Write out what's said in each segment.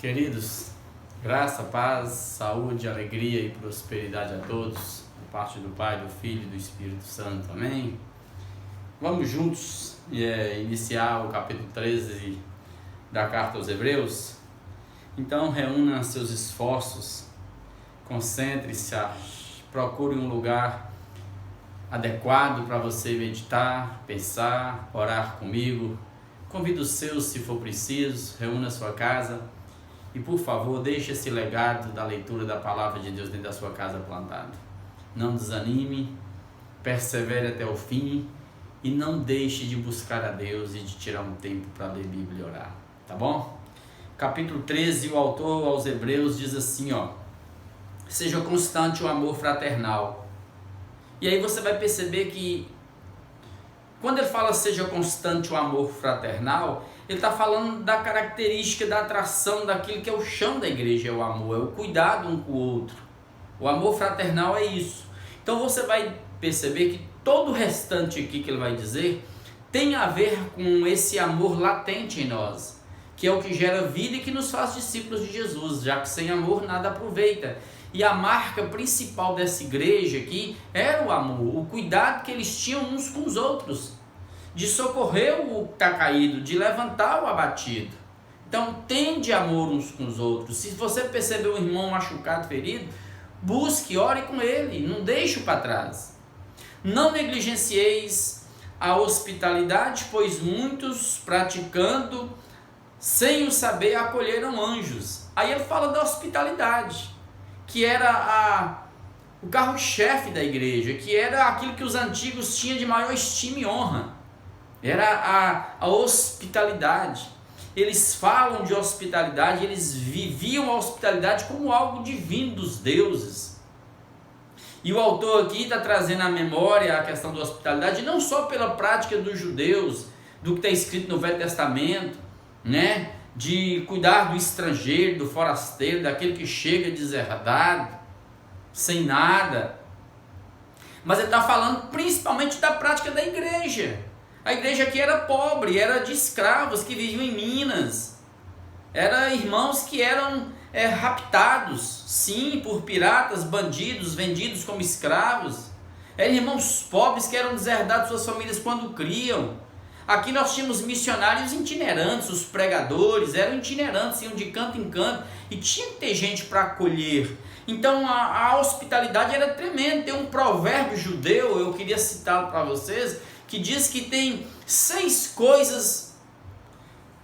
Queridos, graça, paz, saúde, alegria e prosperidade a todos, da parte do Pai, do Filho e do Espírito Santo, amém? Vamos juntos iniciar o capítulo 13 da carta aos Hebreus? Então reúna seus esforços, concentre-se, procure um lugar adequado para você meditar, pensar, orar comigo. Convide os seus se for preciso, reúna a sua casa e, por favor, deixe esse legado da leitura da palavra de Deus dentro da sua casa plantado. Não desanime, persevere até o fim e não deixe de buscar a Deus e de tirar um tempo para ler Bíblia e orar, tá bom? Capítulo 13, o autor aos Hebreus diz assim, seja constante o amor fraternal. E aí você vai perceber que quando ele fala seja constante o amor fraternal, ele está falando da característica da atração daquilo que é o chão da igreja, é o amor, é o cuidado um com o outro. O amor fraternal é isso. Então você vai perceber que todo o restante aqui que ele vai dizer tem a ver com esse amor latente em nós, que é o que gera vida e que nos faz discípulos de Jesus, já que sem amor nada aproveita. E a marca principal dessa igreja aqui era o amor, o cuidado que eles tinham uns com os outros, de socorrer o que está caído, de levantar o abatido. Então tende amor uns com os outros. Se você perceber um irmão machucado, ferido, busque, ore com ele, não deixe-o para trás. Não negligencieis a hospitalidade, pois muitos, praticando sem o saber, acolheram anjos. Aí ele fala da hospitalidade, que era o carro-chefe da igreja, que era aquilo que os antigos tinham de maior estima e honra, era a hospitalidade. Eles falam de hospitalidade, eles viviam a hospitalidade como algo divino dos deuses. E o autor aqui está trazendo à memória a questão da hospitalidade, não só pela prática dos judeus, do que está escrito no Velho Testamento, né? De cuidar do estrangeiro, do forasteiro, daquele que chega deserdado, sem nada. Mas ele está falando principalmente da prática da igreja. A igreja aqui era pobre, era de escravos que viviam em minas. Eram irmãos que eram raptados, sim, por piratas, bandidos, vendidos como escravos. Eram irmãos pobres que eram deserdados de suas famílias quando criam. Aqui nós tínhamos missionários itinerantes, os pregadores eram itinerantes, iam de canto em canto e tinha que ter gente para acolher. Então a hospitalidade era tremenda. Tem um provérbio judeu, eu queria citá-lo para vocês, que diz que tem 6 coisas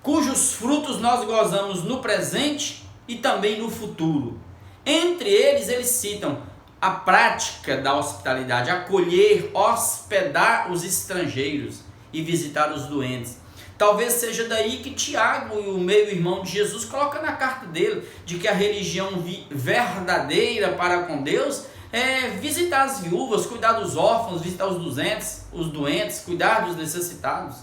cujos frutos nós gozamos no presente e também no futuro. Entre eles citam a prática da hospitalidade, acolher, hospedar os estrangeiros e visitar os doentes. Talvez seja daí que Tiago, o meio-irmão de Jesus, coloca na carta dele, de que a religião verdadeira para com Deus é visitar as viúvas, cuidar dos órfãos, visitar os doentes, cuidar dos necessitados.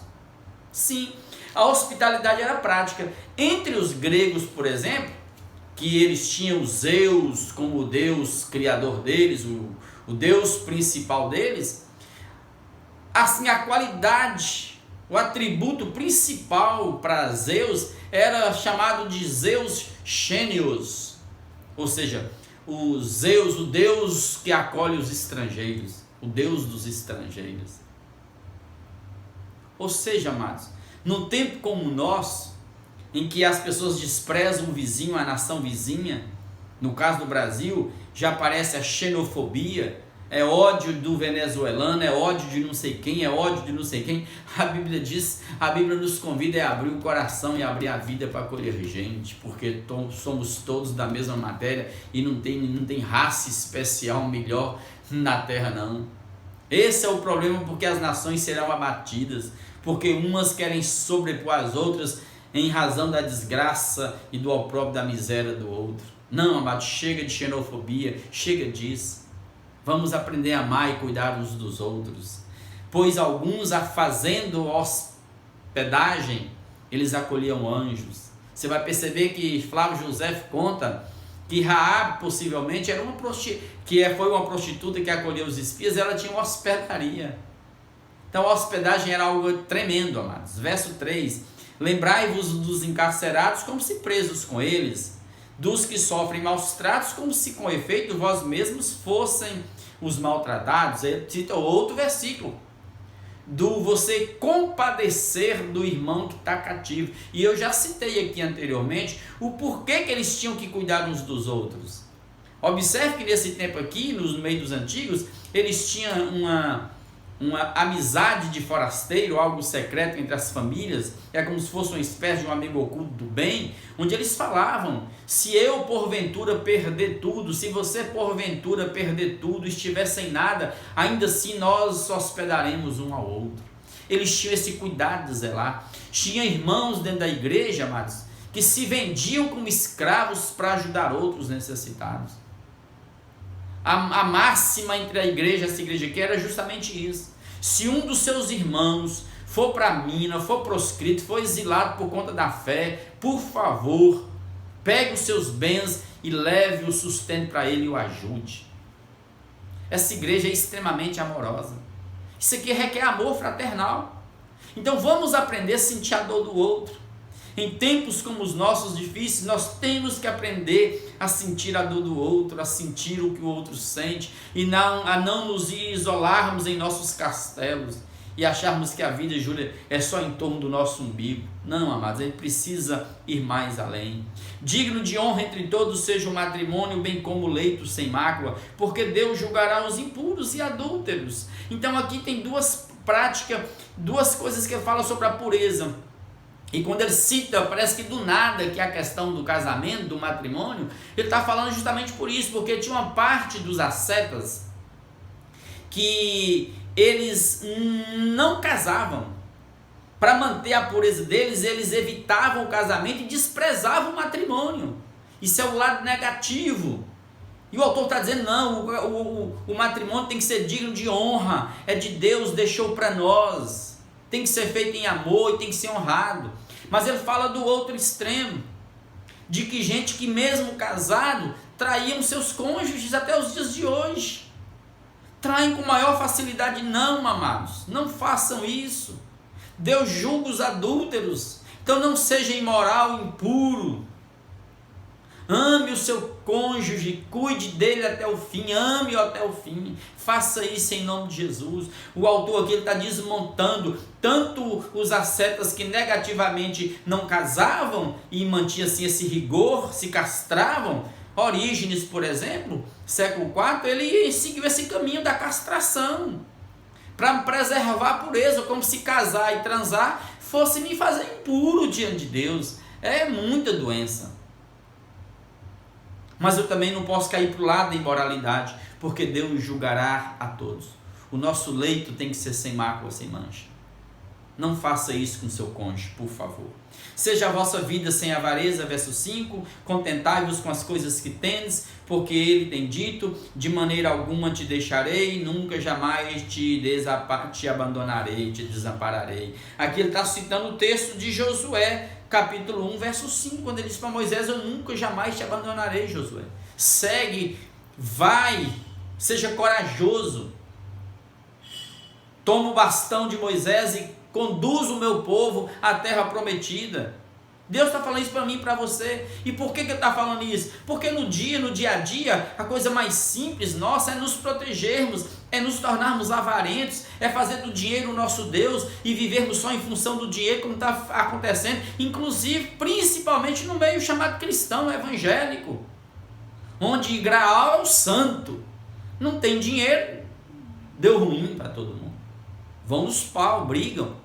Sim, a hospitalidade era prática. Entre os gregos, por exemplo, que eles tinham Zeus como o Deus criador deles, o Deus principal deles, assim, a qualidade, o atributo principal para Zeus era chamado de Zeus Xênios, ou seja, o Zeus, o Deus que acolhe os estrangeiros, o Deus dos estrangeiros. Ou seja, amados, num tempo como o nosso, em que as pessoas desprezam o vizinho, a nação vizinha, no caso do Brasil, já aparece a xenofobia, é ódio do venezuelano, é ódio de não sei quem, é ódio de não sei quem. A Bíblia diz, a Bíblia nos convida a abrir o coração e abrir a vida para acolher gente, porque somos todos da mesma matéria e não tem raça especial melhor na terra não. Esse é o problema, porque as nações serão abatidas, porque umas querem sobrepor as outras em razão da desgraça e do opróbrio da miséria do outro. Não, amado, chega de xenofobia, chega disso. Vamos aprender a amar e cuidar uns dos outros. Pois alguns, fazendo hospedagem, eles acolhiam anjos. Você vai perceber que Flávio José conta que Raabe possivelmente era foi uma prostituta que acolheu os espias, ela tinha uma hospedaria. Então a hospedagem era algo tremendo, amados. Verso 3. Lembrai-vos dos encarcerados como se presos com eles, dos que sofrem maus tratos como se com efeito vós mesmos fossem os maltratados. Ele cita outro versículo, do você compadecer do irmão que está cativo. E eu já citei aqui anteriormente o porquê que eles tinham que cuidar uns dos outros. Observe que nesse tempo aqui, no meio dos antigos, eles tinham uma amizade de forasteiro, algo secreto entre as famílias. É como se fosse uma espécie de um amigo oculto do bem, onde eles falavam: se eu porventura perder tudo, se você porventura perder tudo, estiver sem nada, ainda assim nós hospedaremos um ao outro. Eles tinham esse cuidado de zelar. Tinha irmãos dentro da igreja, amados, que se vendiam como escravos para ajudar outros necessitados. A máxima entre a igreja e essa igreja aqui era justamente isso. Se um dos seus irmãos for para a mina, for proscrito, for exilado por conta da fé, por favor, pegue os seus bens e leve o sustento para ele e o ajude. Essa igreja é extremamente amorosa. Isso aqui requer amor fraternal. Então vamos aprender a sentir a dor do outro. Em tempos como os nossos difíceis, nós temos que aprender a sentir a dor do outro, a sentir o que o outro sente, e a não nos isolarmos em nossos castelos e acharmos que a vida, Júlia, é só em torno do nosso umbigo. Não, amados, a gente precisa ir mais além. Digno de honra entre todos seja o matrimônio, bem como o leito sem mácula, porque Deus julgará os impuros e adúlteros. Então aqui tem duas práticas, duas coisas que ele fala sobre a pureza. E quando ele cita, parece que do nada, que é a questão do casamento, do matrimônio, ele está falando justamente por isso, porque tinha uma parte dos ascetas que eles não casavam. Para manter a pureza deles, eles evitavam o casamento e desprezavam o matrimônio. Isso é o lado negativo. E o autor está dizendo: não, o matrimônio tem que ser digno de honra, é de Deus, deixou para nós. Tem que ser feito em amor e tem que ser honrado. Mas ele fala do outro extremo, de que gente que mesmo casado traíam seus cônjuges até os dias de hoje. Traem com maior facilidade. Não, amados, não façam isso. Deus julga os adúlteros. Então não seja imoral, impuro. Ame o seu cônjuge, cuide dele até o fim, ame-o até o fim, faça isso em nome de Jesus. O autor aqui está desmontando tanto os ascetas que negativamente não casavam e mantinham assim esse rigor, se castravam. Orígenes, por exemplo, século IV, ele seguiu esse caminho da castração, para preservar a pureza, como se casar e transar fosse me fazer impuro diante de Deus. É muita doença. Mas eu também não posso cair para o lado da imoralidade, porque Deus julgará a todos. O nosso leito tem que ser sem mácula, sem mancha. Não faça isso com seu cônjuge, por favor. Seja a vossa vida sem avareza, verso 5, contentai-vos com as coisas que tendes, porque ele tem dito: de maneira alguma te deixarei, nunca jamais te abandonarei, te desampararei. Aqui ele está citando o texto de Josué, capítulo 1, verso 5, quando ele diz para Moisés: eu nunca jamais te abandonarei, Josué. Segue, vai, seja corajoso. Toma o bastão de Moisés e conduz o meu povo à terra prometida. Deus está falando isso para mim e para você. E por que ele está falando isso? Porque no dia a dia, a coisa mais simples nossa é nos protegermos, é nos tornarmos avarentos, é fazer do dinheiro o nosso Deus e vivermos só em função do dinheiro, como está acontecendo, inclusive, principalmente no meio chamado cristão, evangélico, onde Graal é o santo. Não tem dinheiro, deu ruim para todo mundo. Vão nos pau, brigam.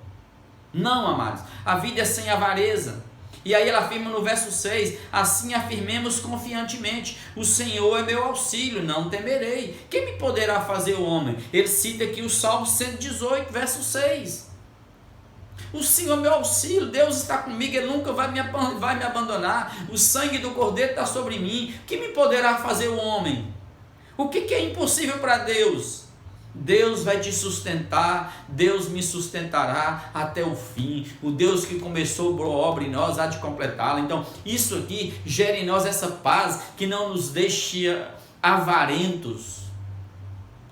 Não, amados, a vida é sem avareza. E aí ele afirma no verso 6, assim afirmemos confiantemente: o Senhor é meu auxílio, não temerei. Quem me poderá fazer o homem? Ele cita aqui o Salmo 118, verso 6. O Senhor é meu auxílio, Deus está comigo, Ele nunca vai me abandonar. O sangue do Cordeiro está sobre mim. Quem me poderá fazer o homem? O que é impossível para Deus? Deus vai te sustentar, Deus me sustentará até o fim. O Deus que começou a obra em nós há de completá-la. Então isso aqui gera em nós essa paz que não nos deixa avarentos.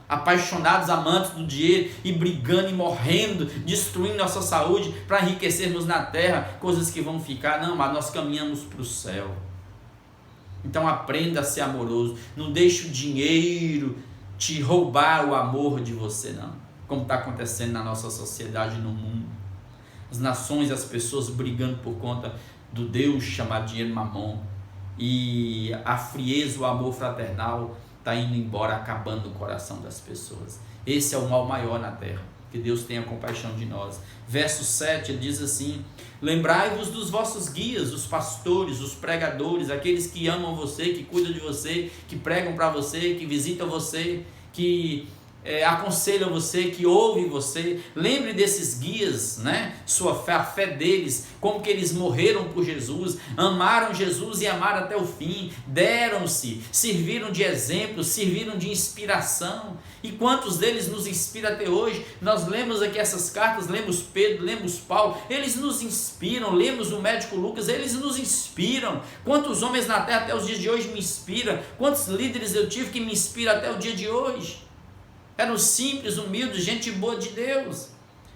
apaixonados, amantes do dinheiro e brigando e morrendo, destruindo nossa saúde para enriquecermos na terra, coisas que vão ficar. Não, mas nós caminhamos para o céu. Então aprenda a ser amoroso, não deixe o dinheiro te roubar o amor de você, não, como está acontecendo na nossa sociedade e no mundo. As nações, as pessoas brigando por conta do Deus chamado dinheiro, mamon, e a frieza, o amor fraternal está indo embora, acabando o coração das pessoas. Esse é o mal maior na terra, que Deus tenha compaixão de nós. Verso 7, ele diz assim: lembrai-vos dos vossos guias, os pastores, os pregadores, aqueles que amam você, que cuidam de você, que pregam para você, que visitam você, que aconselham você, que ouvem você. Lembre desses guias, né? Sua fé, a fé deles, como que eles morreram por Jesus, amaram Jesus e amaram até o fim, deram-se, serviram de exemplo, serviram de inspiração. E quantos deles nos inspiram até hoje? Nós lemos aqui essas cartas, lemos Pedro, lemos Paulo, eles nos inspiram. Lemos o médico Lucas, eles nos inspiram. Quantos homens na terra até os dias de hoje me inspiram? Quantos líderes eu tive que me inspiram até o dia de hoje? Eram simples, humildes, gente boa de Deus.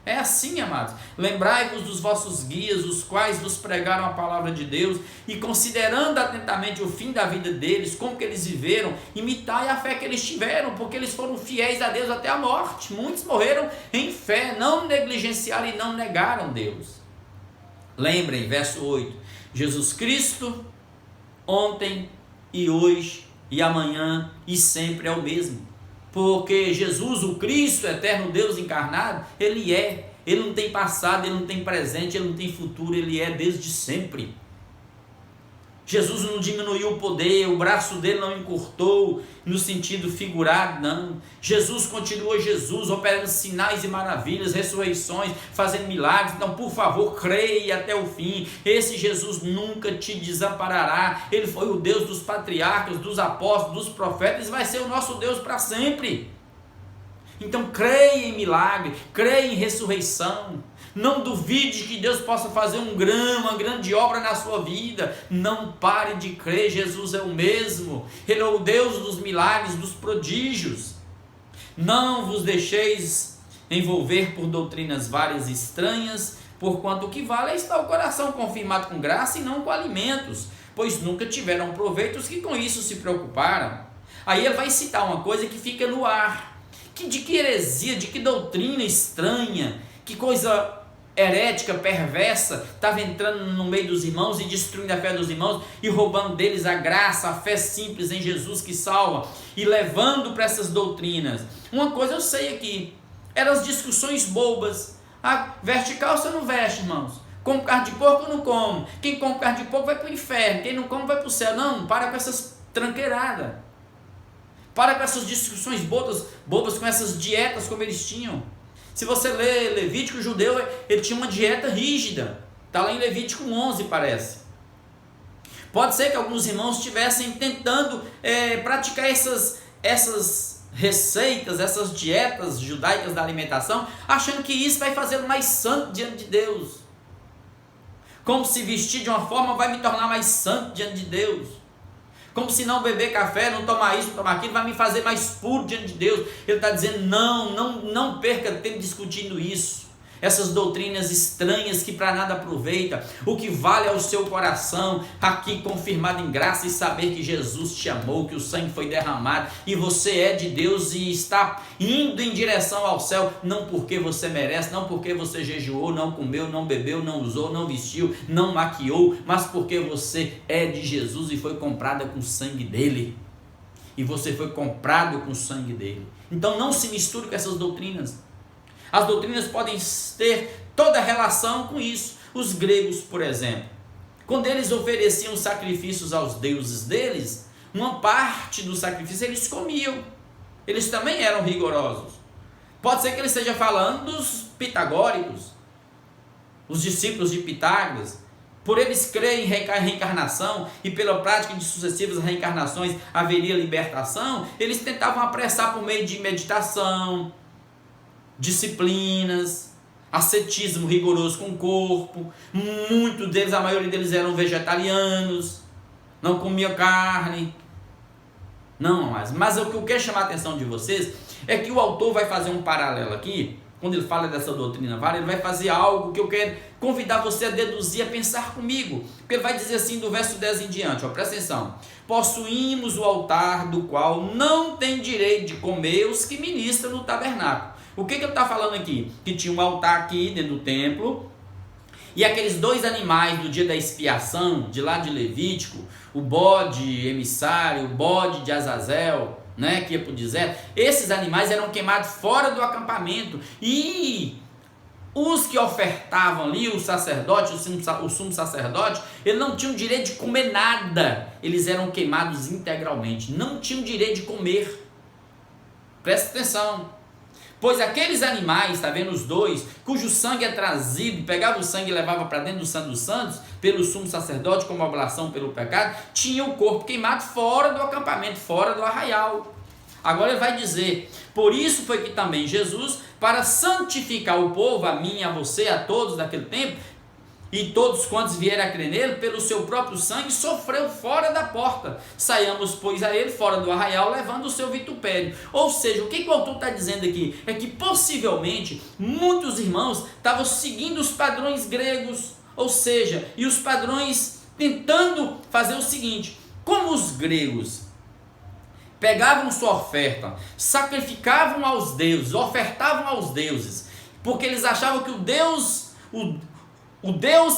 É assim, amados. Lembrai-vos dos vossos guias, os quais vos pregaram a palavra de Deus, e considerando atentamente o fim da vida deles, como que eles viveram, imitai a fé que eles tiveram, porque eles foram fiéis a Deus até a morte. Muitos morreram em fé, não negligenciaram e não negaram Deus. Lembrem, verso 8, Jesus Cristo, ontem e hoje e amanhã e sempre é o mesmo. Porque Jesus, o Cristo, eterno Deus encarnado, Ele não tem passado, Ele não tem presente, Ele não tem futuro, Ele é desde sempre. Jesus não diminuiu o poder, o braço dele não encurtou no sentido figurado, não. Jesus continua Jesus, operando sinais e maravilhas, ressurreições, fazendo milagres. Então, por favor, creia até o fim. Esse Jesus nunca te desamparará. Ele foi o Deus dos patriarcas, dos apóstolos, dos profetas, e vai ser o nosso Deus para sempre. Então, creia em milagre, creia em ressurreição. Não duvide que Deus possa fazer uma grande obra na sua vida. Não pare de crer, Jesus é o mesmo. Ele é o Deus dos milagres, dos prodígios. Não vos deixeis envolver por doutrinas várias e estranhas, porquanto o que vale é estar o coração confirmado com graça e não com alimentos, pois nunca tiveram proveito os que com isso se preocuparam. Aí ele vai citar uma coisa que fica no ar. De que heresia, de que doutrina estranha, que coisa herética, perversa, estava entrando no meio dos irmãos e destruindo a fé dos irmãos e roubando deles a graça, a fé simples em Jesus que salva, e levando para essas doutrinas. Uma coisa eu sei aqui, eram as discussões bobas. Veste calça ou não veste, irmãos? Como carne de porco ou não como? Quem come carne de porco vai para o inferno, quem não come vai para o céu. Não, para com essas tranqueiradas. Para com essas discussões bobas, com essas dietas como eles tinham. Se você lê Levítico, o judeu, ele tinha uma dieta rígida. Está lá em Levítico 11, parece. Pode ser que alguns irmãos estivessem tentando praticar essas receitas, essas dietas judaicas da alimentação, achando que isso vai fazê-lo mais santo diante de Deus. Como se vestir de uma forma vai me tornar mais santo diante de Deus. Como se não beber café, não tomar isso, não tomar aquilo, vai me fazer mais puro diante de Deus. Ele está dizendo, não perca tempo discutindo isso. Essas doutrinas estranhas que para nada aproveita. O que vale é o seu coração, aqui confirmado em graça, e saber que Jesus te amou, que o sangue foi derramado, e você é de Deus e está indo em direção ao céu, não porque você merece, não porque você jejuou, não comeu, não bebeu, não usou, não vestiu, não maquiou, mas porque você é de Jesus e foi comprada com o sangue dele. E você foi comprado com o sangue dele. Então não se misture com essas doutrinas. As doutrinas podem ter toda relação com isso. Os gregos, por exemplo, quando eles ofereciam sacrifícios aos deuses deles, uma parte do sacrifício eles comiam. Eles também eram rigorosos. Pode ser que ele esteja falando dos pitagóricos, os discípulos de Pitágoras. Por eles crerem em reencarnação e pela prática de sucessivas reencarnações haveria libertação, eles tentavam apressar por meio de meditação, disciplinas, ascetismo rigoroso com o corpo. Muitos deles, a maioria deles eram vegetarianos, não comiam carne. Não, mas o que eu quero chamar a atenção de vocês é que o autor vai fazer um paralelo aqui. Quando ele fala dessa doutrina vara, ele vai fazer algo que eu quero convidar você a deduzir, a pensar comigo. Porque ele vai dizer assim do verso 10 em diante, ó, presta atenção. Possuímos o altar do qual não tem direito de comer os que ministram no tabernáculo. O que ele está falando aqui? Que tinha um altar aqui dentro do templo, e aqueles 2 animais do dia da expiação, de lá de Levítico, o bode emissário, o bode de Azazel, né, que ia para o deserto, esses animais eram queimados fora do acampamento, e os que ofertavam ali, o sacerdote, o sumo sacerdote, ele não tinha o direito de comer nada, eles eram queimados integralmente, não tinham direito de comer. Presta atenção. Pois aqueles animais, está vendo os 2, cujo sangue é trazido, pegava o sangue e levava para dentro do Santo dos Santos, pelo sumo sacerdote, como oblação pelo pecado, tinha o corpo queimado fora do acampamento, fora do arraial. Agora ele vai dizer, por isso foi que também Jesus, para santificar o povo, a mim, a você, a todos daquele tempo, e todos quantos vierem a crer nele, pelo seu próprio sangue, sofreu fora da porta. Saiamos, pois, a ele fora do arraial, levando o seu vitupério. Ou seja, o que o autor está dizendo aqui? É que possivelmente muitos irmãos estavam seguindo os padrões gregos, ou seja, e os padrões tentando fazer o seguinte: como os gregos pegavam sua oferta, sacrificavam aos deuses, ofertavam aos deuses, porque eles achavam que o Deus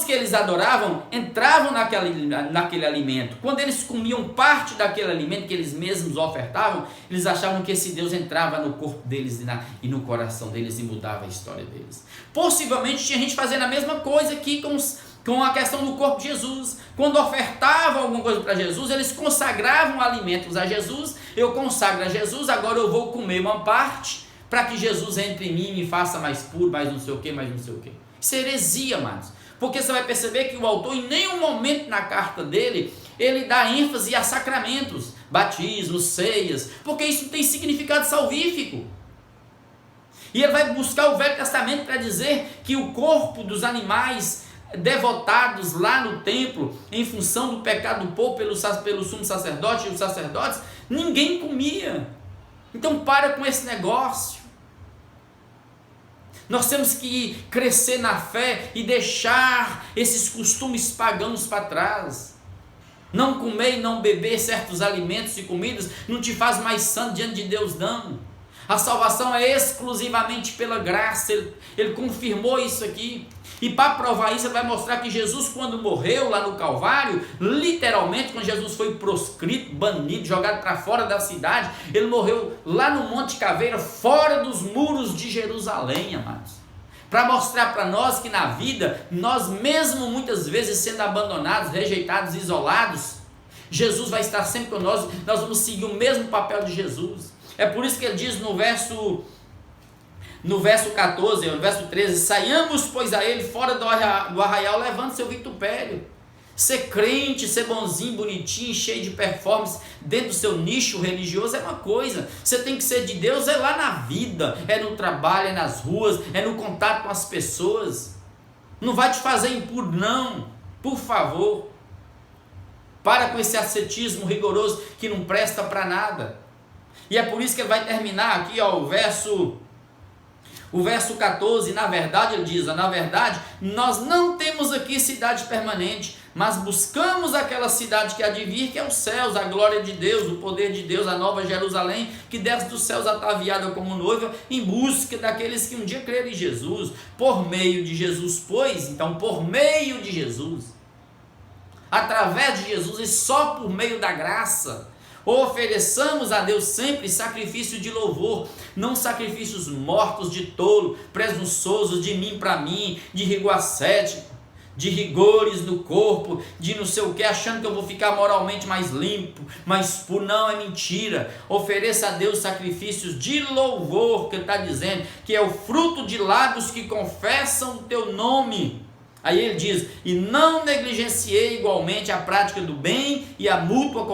que eles adoravam entravam naquele alimento. Quando eles comiam parte daquele alimento que eles mesmos ofertavam, eles achavam que esse Deus entrava no corpo deles e no coração deles e mudava a história deles. Possivelmente tinha gente fazendo a mesma coisa aqui com a questão do corpo de Jesus. Quando ofertavam alguma coisa para Jesus, eles consagravam alimentos a Jesus. Eu consagro a Jesus, agora eu vou comer uma parte para que Jesus entre em mim e me faça mais puro, mais não sei o que, mais não sei o que. Isso é heresia, amados. Porque você vai perceber que o autor, em nenhum momento na carta dele, ele dá ênfase a sacramentos, batismos, ceias, porque isso tem significado salvífico. E ele vai buscar o Velho Testamento para dizer que o corpo dos animais devotados lá no templo, em função do pecado do povo pelo sumo sacerdote e os sacerdotes, ninguém comia. Então para com esse negócio. Nós temos que crescer na fé e deixar esses costumes pagãos para trás. Não comer e não beber certos alimentos e comidas não te faz mais santo diante de Deus, não. A salvação é exclusivamente pela graça. Ele confirmou isso aqui. E para provar isso, ele vai mostrar que Jesus, quando morreu lá no Calvário, literalmente, quando Jesus foi proscrito, banido, jogado para fora da cidade, ele morreu lá no Monte Caveira, fora dos muros de Jerusalém, amados. Para mostrar para nós que na vida, nós mesmo muitas vezes sendo abandonados, rejeitados, isolados, Jesus vai estar sempre conosco, nós vamos seguir o mesmo papel de Jesus. É por isso que ele diz no verso 14, no verso 13, saiamos, pois, a ele fora do arraial, levando seu vitupério. Ser crente, ser bonzinho, bonitinho, cheio de performance, dentro do seu nicho religioso é uma coisa. Você tem que ser de Deus, é lá na vida, é no trabalho, é nas ruas, é no contato com as pessoas. Não vai te fazer impuro, não. Por favor. Para com esse ascetismo rigoroso que não presta para nada. E é por isso que ele vai terminar aqui, ó, o verso 14, na verdade, ele diz, na verdade, nós não temos aqui cidade permanente, mas buscamos aquela cidade que há de vir, que é os céus, a glória de Deus, o poder de Deus, a nova Jerusalém, que desce dos céus ataviada como noiva, em busca daqueles que um dia creram em Jesus, por meio de Jesus, pois, então, por meio de Jesus, através de Jesus e só por meio da graça, ofereçamos a Deus sempre sacrifício de louvor, não sacrifícios mortos de tolo, presunçosos, de mim para mim, de rigor ascético, de rigores no corpo, de não sei o que, achando que eu vou ficar moralmente mais limpo, mais puro. Não, é mentira. Ofereça a Deus sacrifícios de louvor, que ele está dizendo, que é o fruto de lábios que confessam o teu nome. Aí ele diz, e não negligenciei igualmente a prática do bem e a mútua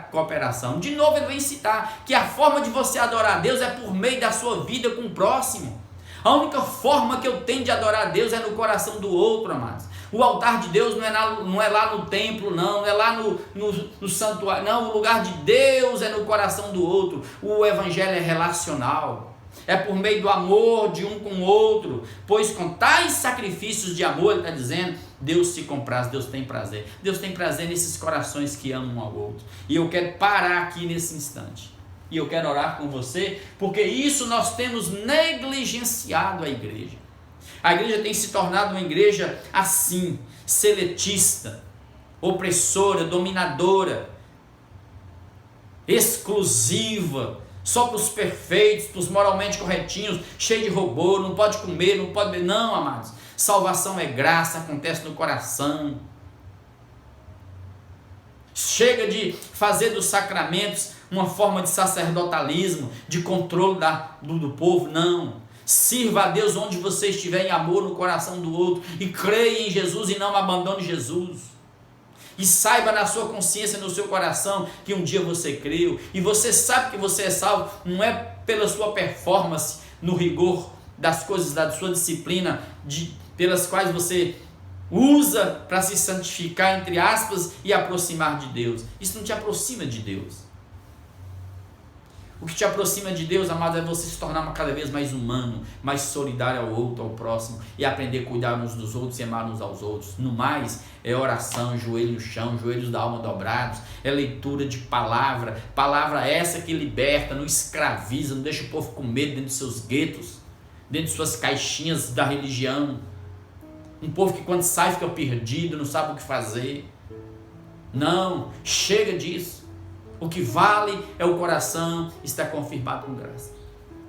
cooperação. De novo ele vem citar que a forma de você adorar a Deus é por meio da sua vida com o próximo. A única forma que eu tenho de adorar a Deus é no coração do outro, amados. O altar de Deus não é lá no templo, não é lá no santuário, não. O lugar de Deus é no coração do outro. O evangelho é relacional. É por meio do amor de um com o outro, pois com tais sacrifícios de amor, ele está dizendo, Deus se compraz, Deus tem prazer. Deus tem prazer nesses corações que amam um ao outro. E eu quero parar aqui nesse instante. E eu quero orar com você, porque isso nós temos negligenciado a igreja. A igreja tem se tornado uma igreja assim, seletista, opressora, dominadora, exclusiva, só para os perfeitos, para os moralmente corretinhos, cheio de robô, não pode comer, não pode beber. Não, amados, salvação é graça, acontece no coração. Chega de fazer dos sacramentos uma forma de sacerdotalismo, de controle do povo. Não, sirva a Deus onde você estiver, em amor no coração do outro, e creia em Jesus e não abandone Jesus. E saiba na sua consciência, no seu coração, que um dia você creu, e você sabe que você é salvo, não é pela sua performance, no rigor das coisas da sua disciplina, pelas quais você usa para se santificar, entre aspas, e aproximar de Deus. Isso não te aproxima de Deus. O que te aproxima de Deus, amado, é você se tornar cada vez mais humano, mais solidário ao outro, ao próximo, e aprender a cuidar uns dos outros e amar uns aos outros. No mais, é oração, joelho no chão, joelhos da alma dobrados, é leitura de palavra essa que liberta, não escraviza, não deixa o povo com medo dentro dos seus guetos, dentro de suas caixinhas da religião. Um povo que quando sai fica perdido, não sabe o que fazer. Não, chega disso. O que vale é o coração estar confirmado com graça.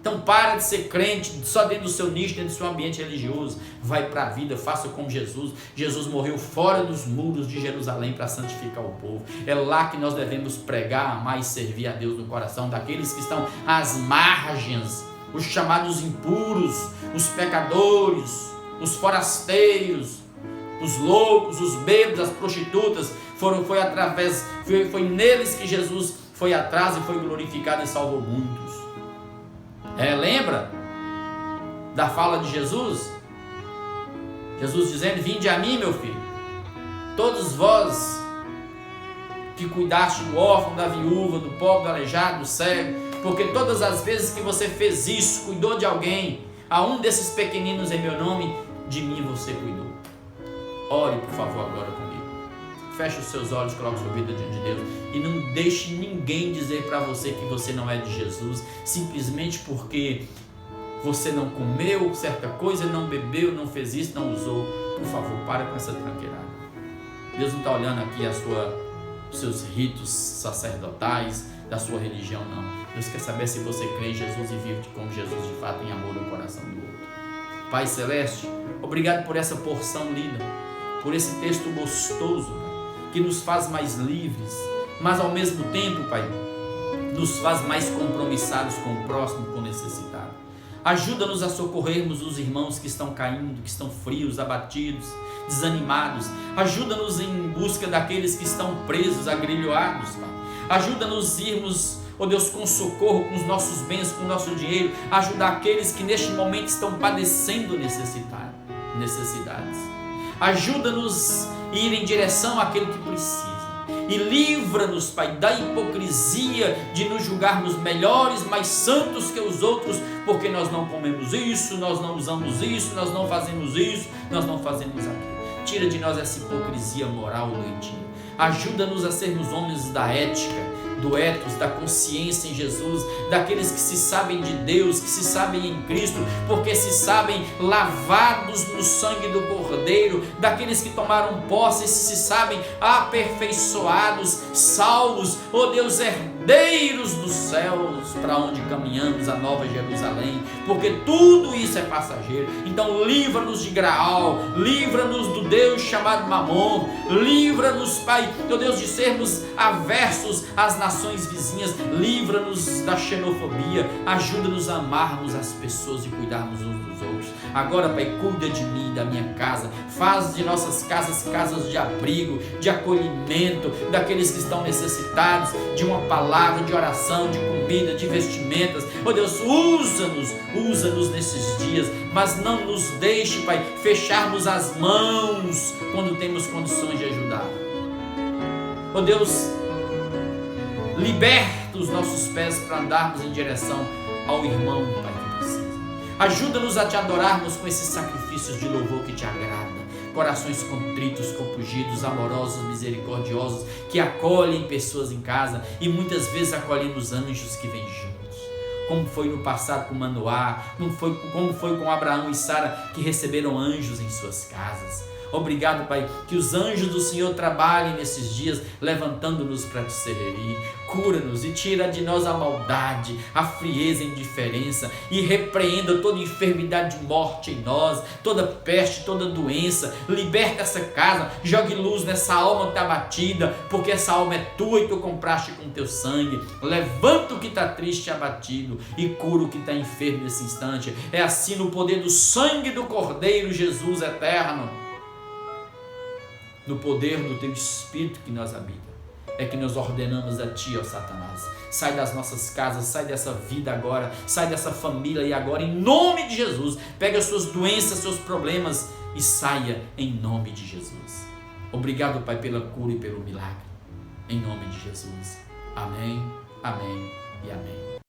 Então para de ser crente só dentro do seu nicho, dentro do seu ambiente religioso. Vai para a vida, faça como Jesus. Jesus morreu fora dos muros de Jerusalém para santificar o povo. É lá que nós devemos pregar, amar e servir a Deus no coração daqueles que estão às margens, os chamados impuros, os pecadores, os forasteiros, os loucos, os bêbados, as prostitutas. Foi neles que Jesus foi atrás e foi glorificado e salvou muitos. Lembra da fala de Jesus? Jesus dizendo: vinde a mim, meu filho, todos vós que cuidaste do órfão, da viúva, do pobre, do aleijado, do cego, porque todas as vezes que você fez isso, cuidou de alguém, a um desses pequeninos em meu nome, de mim você cuidou. Ore, por favor, agora comigo. Feche os seus olhos, coloque sua vida diante de Deus e não deixe ninguém dizer para você que você não é de Jesus, simplesmente porque você não comeu certa coisa, não bebeu, não fez isso, não usou. Por favor, para com essa tranqueirada. Deus não está olhando aqui os seus ritos sacerdotais, da sua religião, não. Deus quer saber se você crê em Jesus e vive como Jesus de fato, em amor no coração do outro. Pai Celeste, obrigado por essa porção lida, por esse texto gostoso, que nos faz mais livres, mas ao mesmo tempo, Pai, nos faz mais compromissados com o próximo, com o necessitado. Ajuda-nos a socorrermos os irmãos que estão caindo, que estão frios, abatidos, desanimados. Ajuda-nos em busca daqueles que estão presos, agrilhoados, Pai. Ajuda-nos a irmos, ó Deus, com socorro, com os nossos bens, com o nosso dinheiro, ajudar aqueles que neste momento estão padecendo necessidades. Ajuda-nos a ir em direção àquele que precisa. E livra-nos, Pai, da hipocrisia de nos julgarmos melhores, mais santos que os outros, porque nós não comemos isso, nós não usamos isso, nós não fazemos isso, nós não fazemos aquilo. Tira de nós essa hipocrisia moral doentia. Ajuda-nos a sermos homens da ética, do ethos, da consciência em Jesus, daqueles que se sabem de Deus, que se sabem em Cristo, porque se sabem lavados no sangue do Cordeiro, daqueles que tomaram posse e se sabem aperfeiçoados, salvos, ó Deus, herdeiros dos céus, para onde caminhamos, a Nova Jerusalém, porque tudo isso é passageiro. Então livra-nos de Graal, livra-nos do Deus chamado Mamon, livra-nos, Pai, ó Deus, de sermos aversos às nações vizinhas, livra-nos da xenofobia, ajuda-nos a amarmos as pessoas e cuidarmos uns dos outros. Deus. Agora, Pai, cuida de mim e da minha casa. Faz de nossas casas casas de abrigo, de acolhimento daqueles que estão necessitados de uma palavra, de oração, de comida, de vestimentas. Oh Deus, usa-nos nesses dias, mas não nos deixe, Pai, fecharmos as mãos quando temos condições de ajudar. Oh Deus, liberta os nossos pés para andarmos em direção ao irmão, Pai, que precisa. Ajuda-nos a te adorarmos com esses sacrifícios de louvor que te agrada. Corações contritos, compungidos, amorosos, misericordiosos, que acolhem pessoas em casa e muitas vezes acolhemos anjos que vêm juntos. Como foi no passado com Manoá, como foi com Abraão e Sara, que receberam anjos em suas casas. Obrigado, Pai, que os anjos do Senhor trabalhem nesses dias, levantando-nos para te servir. Cura-nos e tira de nós a maldade, a frieza e a indiferença, e repreenda toda enfermidade de morte em nós, toda peste, toda doença. Liberta essa casa, jogue luz nessa alma que está abatida, porque essa alma é tua e tu compraste com teu sangue. Levanta o que está triste e abatido e cura o que está enfermo nesse instante. É assim, no poder do sangue do Cordeiro Jesus eterno, no poder do teu Espírito que nos habita, é que nós ordenamos a ti, ó Satanás. Sai das nossas casas, sai dessa vida agora, sai dessa família e agora, em nome de Jesus. Pega as suas doenças, seus problemas e saia em nome de Jesus. Obrigado, Pai, pela cura e pelo milagre. Em nome de Jesus. Amém, amém e amém.